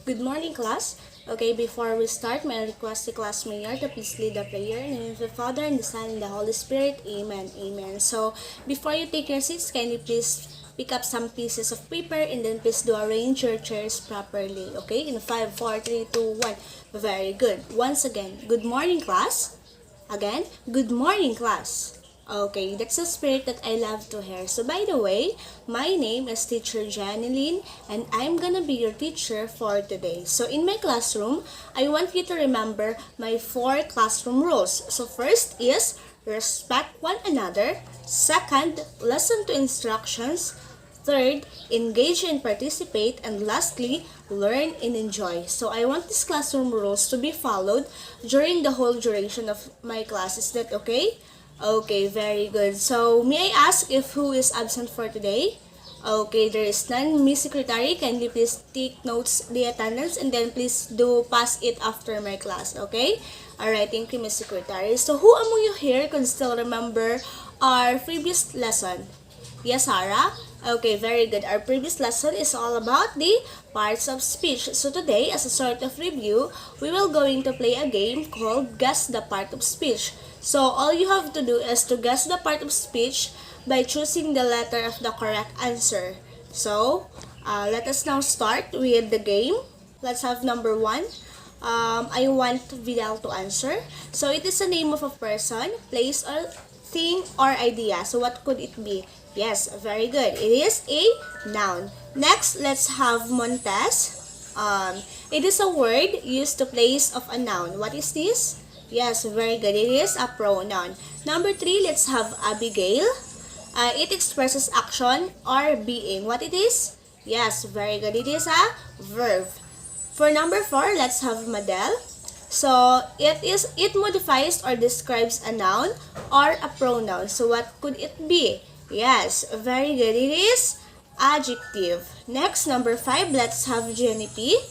Good morning, class. Okay, before we start, may I request the class mayor to please lead the prayer. In the name of the Father, and the Son, and the Holy Spirit. Amen. Amen. So, before you take your seats, can you please pick up some pieces of paper and then please do arrange your chairs properly. Okay, in 5, 4, 3, 2, 1. Very good. Once again, good morning, class. Again, good morning, class. Okay, that's the spirit that I love to hear. So by the way, my name is Teacher Janeline and I'm gonna be your teacher for today. So in my classroom, I want you to remember my 4 classroom rules. So first is respect one another. Second, listen to instructions. Third, engage and participate. And lastly, learn and enjoy. So I want these classroom rules to be followed during the whole duration of my class. Is that okay? Okay, very good. So may I ask if who is absent for today? Okay, there is none. Miss Secretary, kindly please take notes the attendance and then please do pass it after my class, okay? Alright, thank you, Miss Secretary. So who among you here can still remember our previous lesson? Yes, Sarah? Okay, very good. Our previous lesson is all about the parts of speech. So today, as a sort of review, we will going to play a game called Guess the Part of Speech. So all you have to do is to guess the part of speech by choosing the letter of the correct answer. So, let us now start with the game. Let's have number 1. I want Vidal to answer. So it is the name of a person, place, or thing, or idea. So what could it be? Yes, very good. It is a noun. Next, let's have Montes. It is a word used to place of a noun. What is this? Yes, very good. It is a pronoun. Number 3, let's have Abigail. It expresses action or being. What it is? Yes, very good. It is a verb. For number 4, let's have Madel. So, it modifies or describes a noun or a pronoun. So, what could it be? Yes, very good. It is adjective. Next, number 5, let's have Jenny P.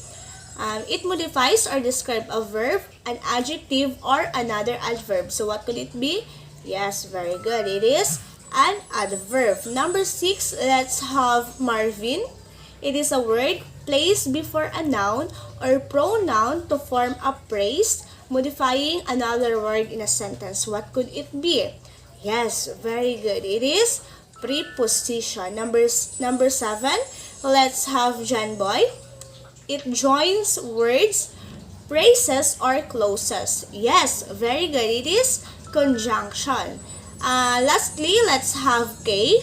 It modifies or describes a verb, an adjective, or another adverb. So, what could it be? Yes, very good. It is an adverb. Number 6, let's have Marvin. It is a word placed before a noun or pronoun to form a phrase, modifying another word in a sentence. What could it be? Yes, very good. It is preposition. Number 7, let's have John Boy. It joins words, phrases, or clauses. Yes, very good. It is conjunction. Lastly, let's have K.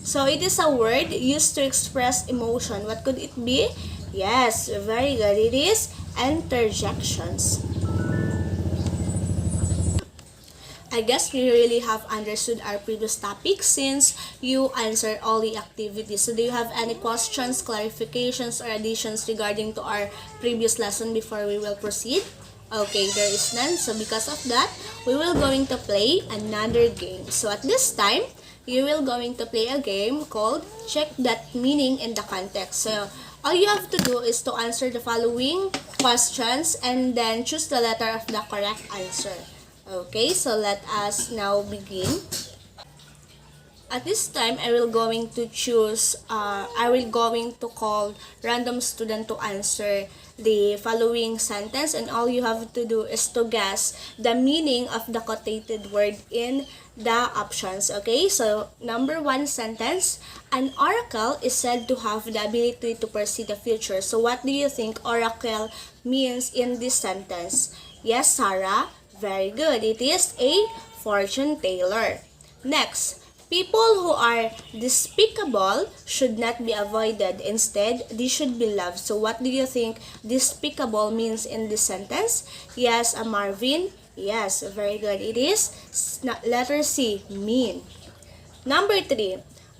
So it is a word used to express emotion. What could it be? Yes, very good. It is interjections. I guess you really have understood our previous topic since you answered all the activities. So do you have any questions, clarifications, or additions regarding to our previous lesson before we will proceed? Okay, there is none. So because of that, we will going to play another game. So at this time, you will going to play a game called Check That Meaning in the Context. So all you have to do is to answer the following questions and then choose the letter of the correct answer. Okay, so let us now begin. At this time, I will going to call random student to answer the following sentence, and all you have to do is to guess the meaning of the quoted word in the options. Okay, so number 1 sentence, an oracle is said to have the ability to foresee the future. So what do you think oracle means in this sentence? Yes, Sarah? Very good. It is a fortune teller. Next, people who are despicable should not be avoided. Instead, they should be loved. So what do you think despicable means in this sentence? Yes, Marvin? Yes, very good. It is letter C, mean. Number 3,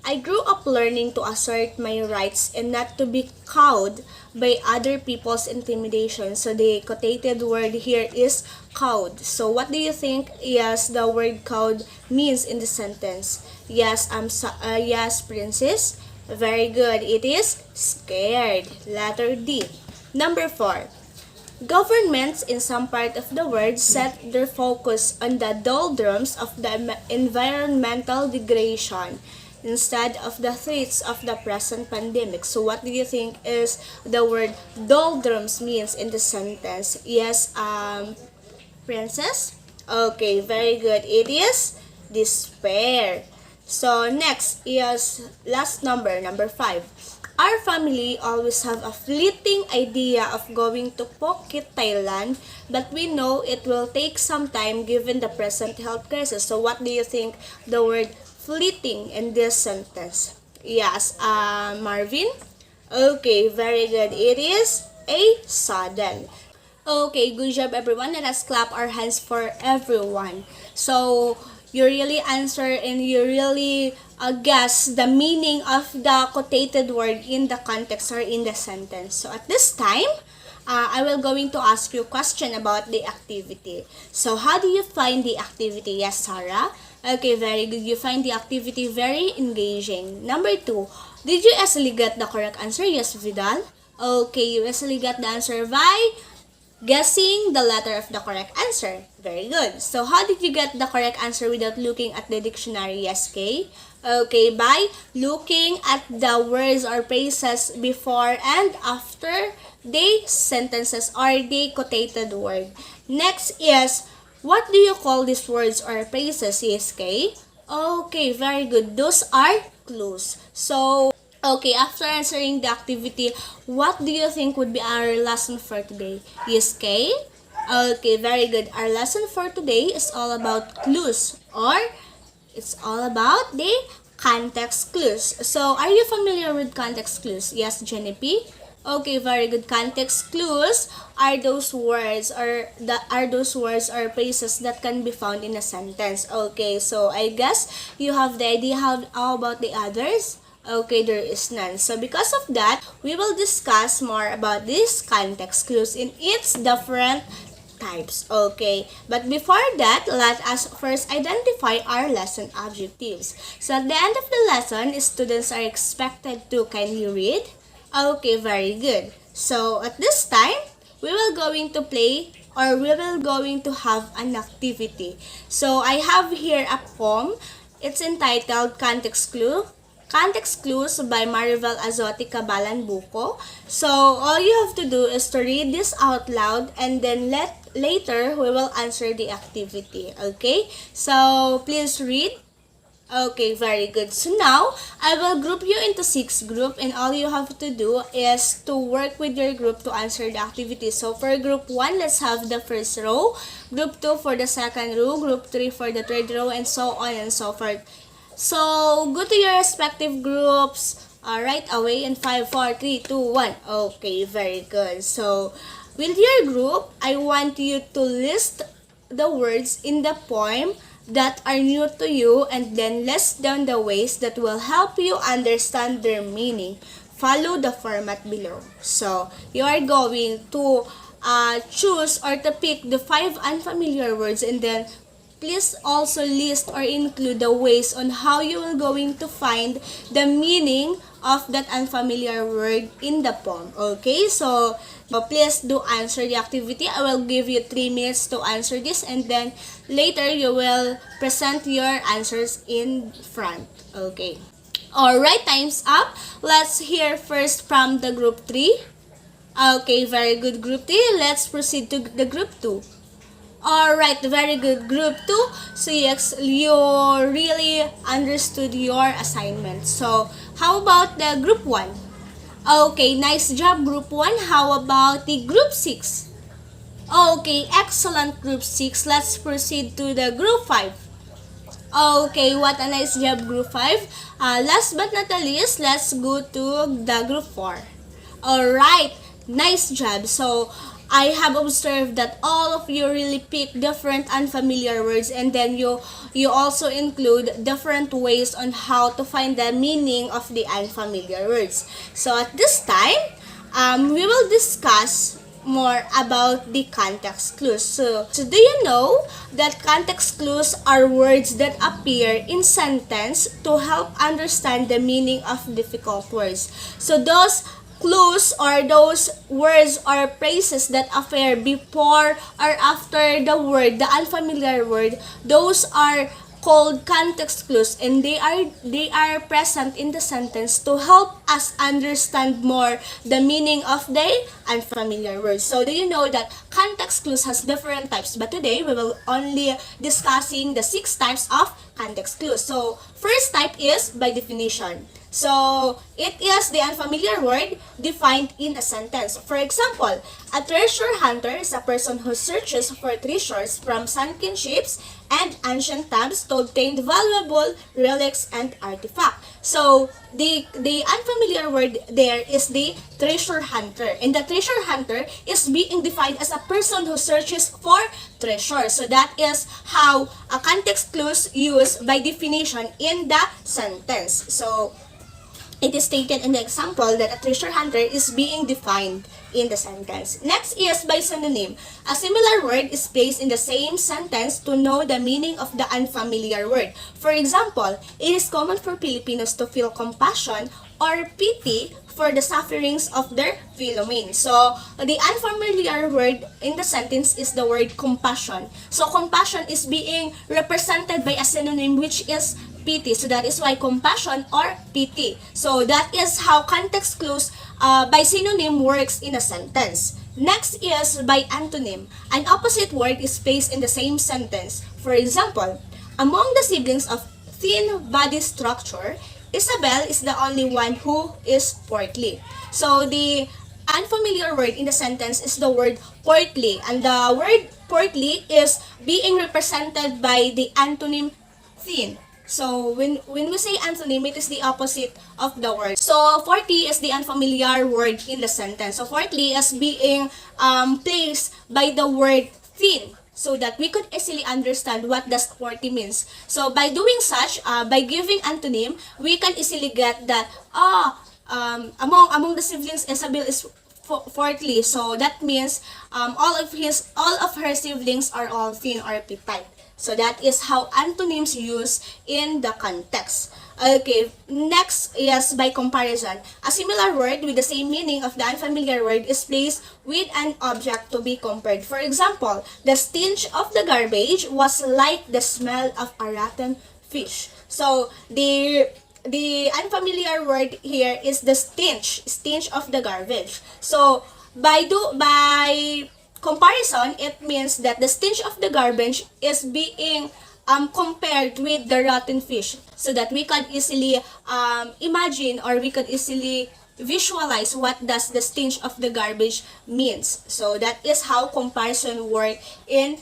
I grew up learning to assert my rights and not to be cowed by other people's intimidation. So the quoted word here is cowed. So what do you think yes the word cowed means in the sentence? Yes, yes, princess. Very good. It is scared. Letter D. Number 4. Governments in some part of the world set their focus on the doldrums of the environmental degradation. instead of the threats of the present pandemic. So what do you think is the word doldrums means in the sentence? Yes, Princess? Okay, very good. It is despair. So next is last number 5. Our family always have a fleeting idea of going to Phuket, Thailand, but we know it will take some time given the present health crisis. So what do you think the word fleeting in this sentence? Yes, Marvin? Okay, very good. It is a sudden. Okay, good job everyone. Let us clap our hands for everyone. So, you really answer and you really guess the meaning of the quotated word in the context or in the sentence. So, at this time, I will going to ask you a question about the activity. So, how do you find the activity? Yes, Sarah? Okay, very good. You find the activity very engaging. Number 2, did you easily get the correct answer? Yes, Vidal? Okay, you easily got the answer by guessing the letter of the correct answer. Very good. So, how did you get the correct answer without looking at the dictionary? Yes, Kay? Okay, by looking at the words or phrases before and after the sentences or the quotated word. Next is, what do you call these words or phrases? Yes, Kay? Okay, very good. Those are clues. So, okay, after answering the activity, what do you think would be our lesson for today? Yes, Kay? Okay, very good. Our lesson for today is all about clues, or it's all about the context clues. So, are you familiar with context clues? Yes, Jenny P? Okay, very good. Context clues are those words or phrases that can be found in a sentence. Okay, so I guess you have the idea how about the others? Okay, there is none. So because of that, we will discuss more about these context clues in its different types. Okay, but before that, let us first identify our lesson objectives. So at the end of the lesson, students are expected to, can you read? Okay, very good. So at this time, we will going to play or we will going to have an activity. So I have here a poem. It's entitled Context Clue. Context Clues by Maribel Azote Cabalan Buco. So, all you have to do is to read this out loud and then later we will answer the activity. Okay? So, please read. Okay, very good. So now, I will group you into 6 groups and all you have to do is to work with your group to answer the activity. So for group 1, let's have the first row. Group 2 for the second row. Group 3 for the third row and so on and so forth. So, go to your respective groups right away in 5, 4, 3, 2, 1. Okay, very good. So, with your group, I want you to list the words in the poem that are new to you and then list down the ways that will help you understand their meaning. Follow the format below. So, you are going to choose or to pick the 5 unfamiliar words and then please also list or include the ways on how you will going to find the meaning of that unfamiliar word in the poem. Okay, so please do answer the activity. I will give you 3 minutes to answer this and then later you will present your answers in front. Okay. Alright, time's up. Let's hear first from the group 3. Okay, very good group 3. Let's proceed to the group 2. Alright, very good. Group 2, so yes, you really understood your assignment. So, how about the group 1? Okay, nice job group 1. How about the group 6? Okay, excellent group 6. Let's proceed to the group 5. Okay, what a nice job group 5. Last but not the least, let's go to the group 4. Alright, nice job. So, I have observed that all of you really pick different unfamiliar words and then you also include different ways on how to find the meaning of the unfamiliar words. So at this time, we will discuss more about the context clues. So do you know that context clues are words that appear in sentence to help understand the meaning of difficult words? So those clues or those words or phrases that appear before or after the word, the unfamiliar word, those are called context clues, and they are present in the sentence to help us understand more the meaning of the unfamiliar words. So do you know that context clues has different types, but today we will only discussing the 6 types of context clues. So first type is by definition. So, it is the unfamiliar word defined in a sentence. For example, a treasure hunter is a person who searches for treasures from sunken ships and ancient times to obtain valuable relics and artifacts. So, the unfamiliar word there is the treasure hunter. And the treasure hunter is being defined as a person who searches for treasure. So, that is how a context clues used by definition in the sentence. So, it is stated in the example that a treasure hunter is being defined in the sentence. Next is by synonym. A similar word is placed in the same sentence to know the meaning of the unfamiliar word. For example, it is common for Filipinos to feel compassion or pity for the sufferings of their fellow men. So, the unfamiliar word in the sentence is the word compassion. So, compassion is being represented by a synonym which is pity. So, that is why compassion or pity. So, that is how context clues by synonym works in a sentence. Next is by antonym. An opposite word is placed in the same sentence. For example, among the siblings of thin body structure, Isabel is the only one who is portly. So, the unfamiliar word in the sentence is the word portly. And the word portly is being represented by the antonym thin. So, when we say antonym, it is the opposite of the word. So, portly is the unfamiliar word in the sentence. So, portly is being placed by the word thin, so that we could easily understand what does portly means. So, by doing such, by giving antonym, we can easily get that, among the siblings, Isabel is portly. So, that means all of her siblings are all thin or petite. So, that is how antonyms use in the context. Okay, next is by comparison. A similar word with the same meaning of the unfamiliar word is placed with an object to be compared. For example, the stench of the garbage was like the smell of a rotten fish. So, the unfamiliar word here is the stench of the garbage. So, by comparison, it means that the stench of the garbage is being compared with the rotten fish, so that we can easily imagine, or we could easily visualize what does the stench of the garbage means. So that is how comparison work in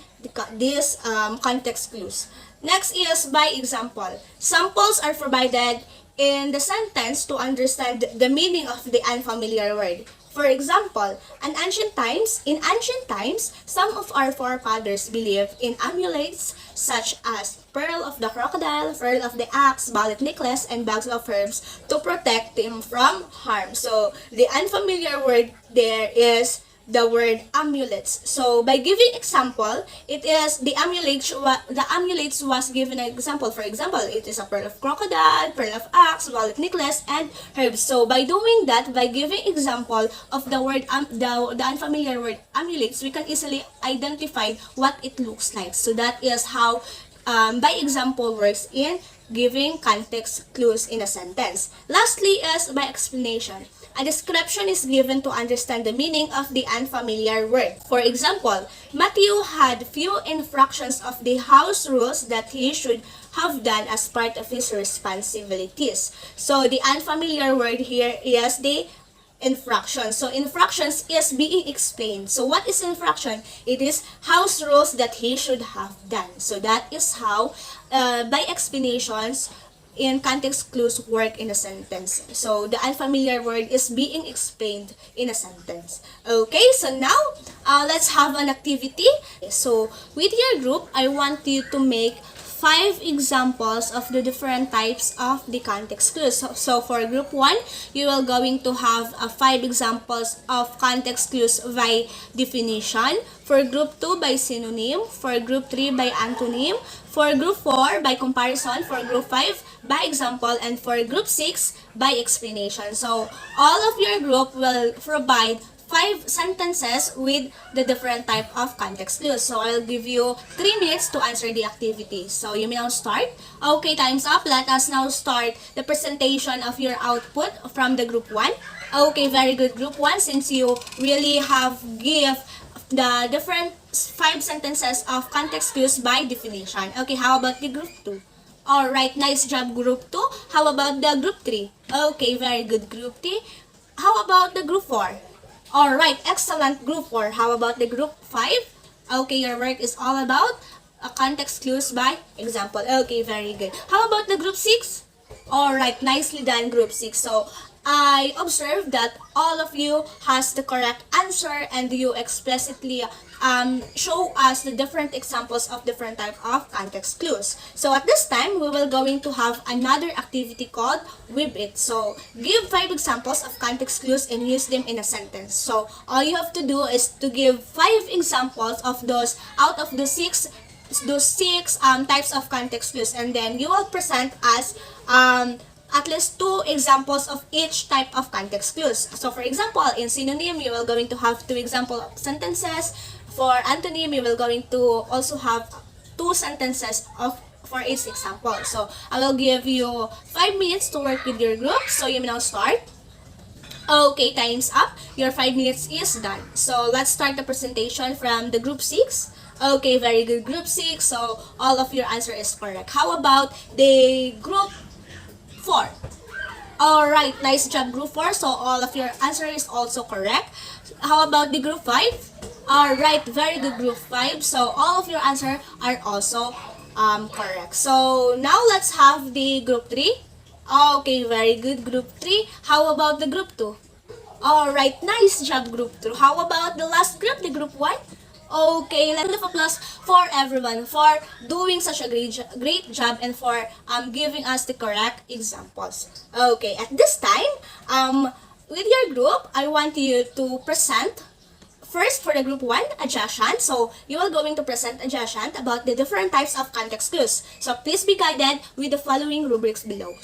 this context clues. Next is by example. Samples are provided in the sentence to understand the meaning of the unfamiliar word. For example, in ancient times, some of our forefathers believed in amulets such as pearl of the crocodile, pearl of the axe, ballet necklace, and bags of herbs to protect them from harm. So, the unfamiliar word there is the word amulets. So, by giving example, it is the amulets was given an example. For example, it is a pearl of crocodile, pearl of axe, wallet necklace, and herbs. So, by doing that, by giving example of the word the unfamiliar word amulets, we can easily identify what it looks like. So, that is how by example works in giving context clues in a sentence. Lastly is by explanation. A description is given to understand the meaning of the unfamiliar word. For example, Matthew had few infractions of the house rules that he should have done as part of his responsibilities. So, the unfamiliar word here is the infraction. So, infractions is being explained. So, what is infraction? It is house rules that he should have done. So, that is how, by explanations, in context clues work in a sentence. So, the unfamiliar word is being explained in a sentence. Okay, so now, let's have an activity. So, with your group, I want you to make 5 examples of the different types of the context clues. So for group 1, you will going to have 5 examples of context clues by definition. For group 2, by synonym. For group 3, by antonym. For group 4, by comparison. For group 5, by example. And for group 6, by explanation. So all of your group will provide 5 sentences with the different type of context clues. So I'll give you 3 minutes to answer the activity. So you may now start. Okay, time's up. Let us now start the presentation of your output from the group 1. Okay, very good group 1, since you really have give the different 5 sentences of context clues by definition. Okay, how about the group 2? Alright, nice job group 2. How about the group 3? Okay, very good group 3. How about the group 4? Alright, excellent group 4. How about the group 5? Okay, your work is all about context clues by example. Okay, very good. How about the group 6? Alright, nicely done group 6. So, I observed that all of you has the correct answer and you explicitly show us the different examples of different type of context clues. So at this time, we will going to have another activity called Whip It. So give 5 examples of context clues and use them in a sentence. So all you have to do is to give 5 examples of those out of the 6 types of context clues, and then you will present us at least 2 examples of each type of context clues. So for example, in synonym, you will going to have 2 example of sentences. For antonym, you will going to also have 2 sentences for each example. So I will give you 5 minutes to work with your group. So you may now start. Okay, time's up. Your 5 minutes is done. So let's start the presentation from the group 6. Okay, very good group 6. So all of your answer is correct. How about the group 4? Alright, nice job group 4. So all of your answer is also correct. How about the group 5? Alright, very good group 5. So all of your answer are also correct. So now let's have the group 3. Okay, very good group 3. How about the group 2? Alright, nice job group 2. How about the last group, the group 1? Okay, let's give applause for everyone for doing such a great job and for giving us the correct examples. Okay, at this time, with your group, I want you to present first for the group 1, adjacent. So you are going to present adjacent about the different types of context clues. So please be guided with the following rubrics below.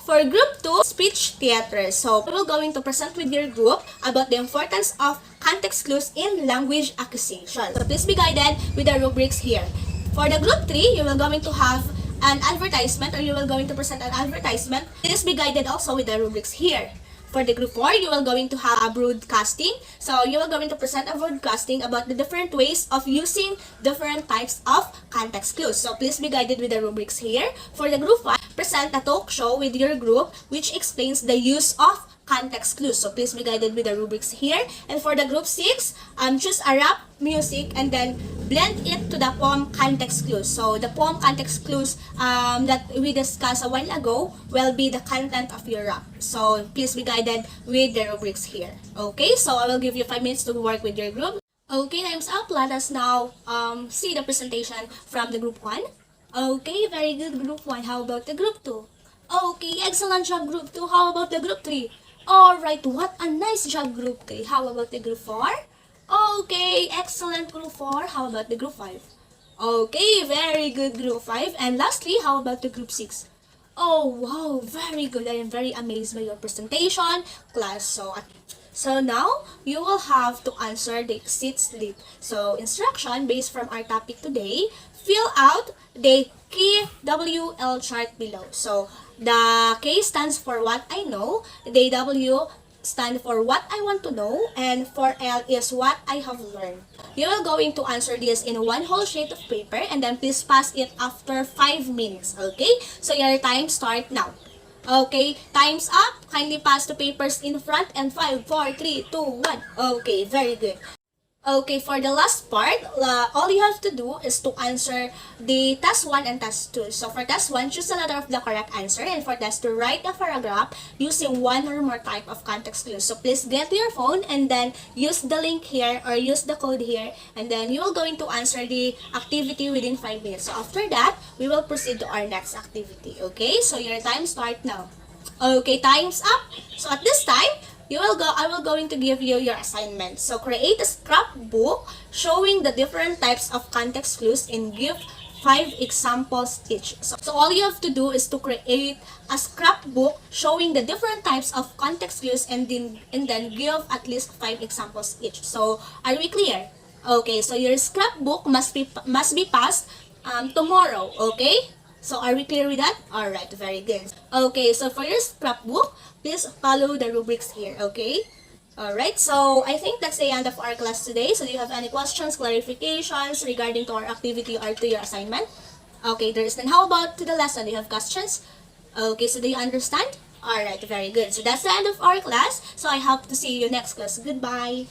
For group 2, speech theater. So we will going to present with your group about the importance of context clues in language acquisition. So please be guided with the rubrics here. For the group 3, you will going to have an advertisement, or you will going to present an advertisement. Please be guided also with the rubrics here. For the group 4, you will going to have a broadcasting. So you are going to present a broadcasting about the different ways of using different types of context clues. So please be guided with the rubrics here. For the group 5, present a talk show with your group which explains the use of context clues. So please be guided with the rubrics here. And for the group 6, choose a rap music and then blend it to the poem context clues. So the poem context clues that we discussed a while ago will be the content of your rap. So please be guided with the rubrics here. Okay, so I will give you 5 minutes to work with your group. Okay, time's up. Let us now see the presentation from the group 1. Okay, very good group 1. How about the group 2? Okay, excellent job group 2. How about the group 3? Alright, what a nice job group 3. How about the group 4? Okay, excellent group 4. How about the group 5? Okay, very good group 5. And lastly, how about the group 6? Oh, wow, very good. I am very amazed by your presentation, class. So now, you will have to answer the exit slip. So, instruction based from our topic today, fill out the KWL chart below. So, the K stands for what I know, the W stands for what I want to know, and for L is what I have learned. You are going to answer this in one whole sheet of paper and then please pass it after 5 minutes, okay? So your time start now. Okay, time's up. Kindly pass the papers in front and 5, 4, 3, 2, 1. Okay, very good. Okay, for the last part, all you have to do is to answer the task 1 and task 2. So for task 1, choose a letter of the correct answer, and for task 2, write a paragraph using one or more type of context clues. So please get to your phone and then use the link here or use the code here, and then you will going to answer the activity within 5 minutes. So after that, we will proceed to our next activity. Okay, so your time start now. Okay, time's up. So at this time, I will going to give you your assignment. So create a scrapbook showing the different types of context clues and give 5 examples each. So all you have to do is to create a scrapbook showing the different types of context clues and then give at least 5 examples each. So are we clear? Okay, so your scrapbook must be passed tomorrow, okay? So are we clear with that? Alright, very good. Okay, so for your scrapbook, please follow the rubrics here, okay? Alright, so I think that's the end of our class today. So do you have any questions, clarifications regarding to our activity or to your assignment? Okay, there is none. How about to the lesson? Do you have questions? Okay, so do you understand? Alright, very good. So that's the end of our class. So I hope to see you next class. Goodbye.